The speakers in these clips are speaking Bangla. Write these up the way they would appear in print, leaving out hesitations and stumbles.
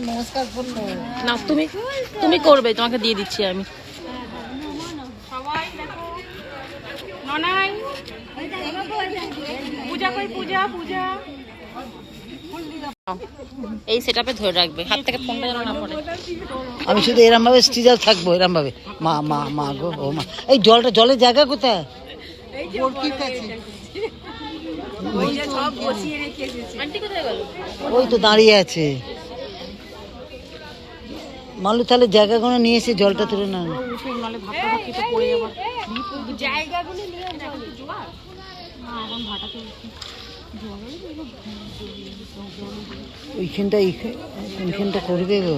নমস্কার করলো না, তুমি করবে, তোমাকে দিয়ে দিচ্ছি আমি। সবাই দেখো ননাই পূজা কই, পূজা পূজা এই সেটআপে ধরে রাখবে, হাত থেকে ফোনটা যেন না পড়ে। আমি শুধু এরম ভাবে স্টিজার থাকবো, এরম ভাবে মা মা মা গো ও মা। এই জলের জায়গা কোথায়? আন্টি কোথায় গেল? ওই তো দাঁড়িয়ে আছে। মালু তাহলে জায়গাগুলো নিয়ে এসে জলটা তুলে না। ওইখানটা করবে গো।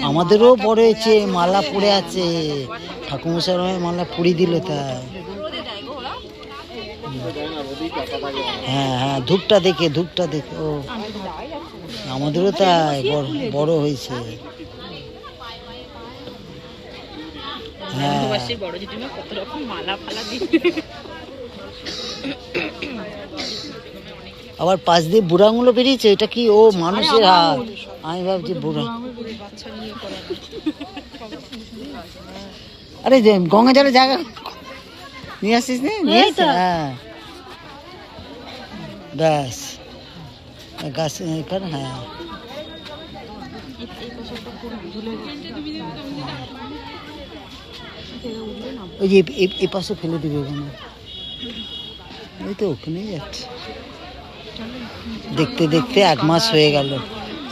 আমাদেরও বড় হয়েছে, মালা পড়ে আছে, ঠাকুমশার মালা পড়ি দিল তাই। হ্যাঁ হ্যাঁ, ধূপটা দেখে ও আমাদেরও তাই বড় হয়েছে। হ্যাঁ, আবার পাশ দিয়ে বুড়াগুলো বেরিয়েছে। এটা কি ও মানুষের হাত? আমি ভাবছি বুড়া। আরে গঙ্গা জলের জায়গা নিয়ে আসিস নি? হ্যাঁ ব্যাস, গাছ এখানে। হ্যাঁ ওই যে এ পাশে ফেলে দিবে ওখানে। ওই তো ওখানেই যাচ্ছে। দেখতে দেখতে 1 মাস হয়ে গেল।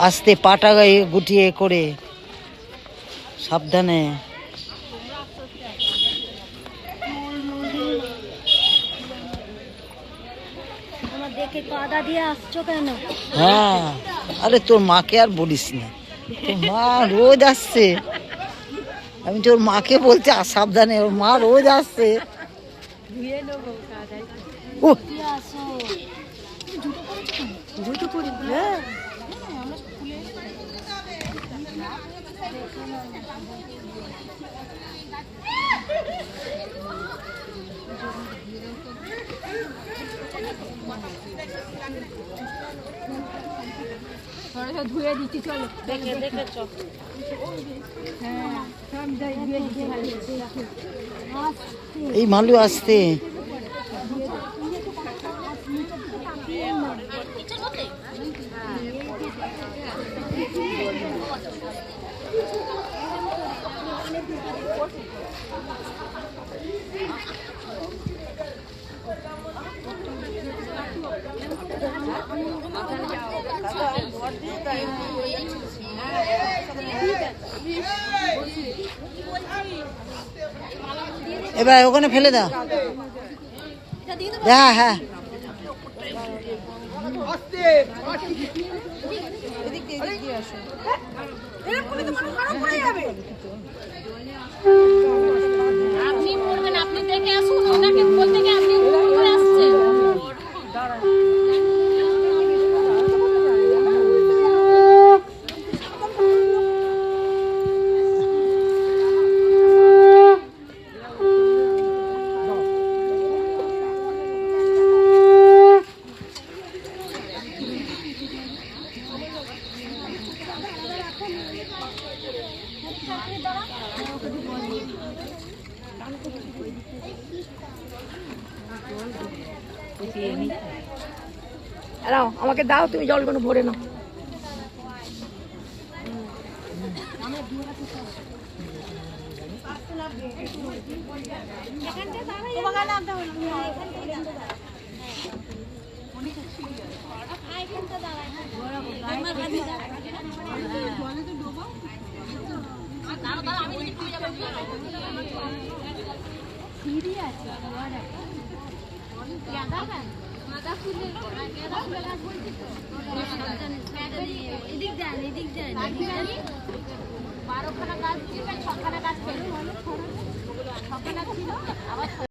আস্তে পাটা গায়ে গুটিয়ে করে, সাবধানে। হ্যাঁ, আরে তোর মাকে আর বলিস না, তোর মা রোজ আসছে। আমি তোর মাকে বলছি সাবধানে, ওর মা রোজ আসছে। ও ধুয়ে দিচ্ছি, চলো দেখে দেখে চল। এই মালু আসতে। এবার ওখানে ফেলে দাও। হ্যাঁ হ্যাঁ, আপনি বলবেন, আপনি দেখে আসুন, ওনাকে বলতে গিয়ে আপনি ঘুরে আসছেন। আমাকে দাও, তুমি জলগুলো ভরে নাও। আমি এদিক দেন 12খানা গাছ ছিল 6খানা গাছ ফেল 6খানা ছিল আবার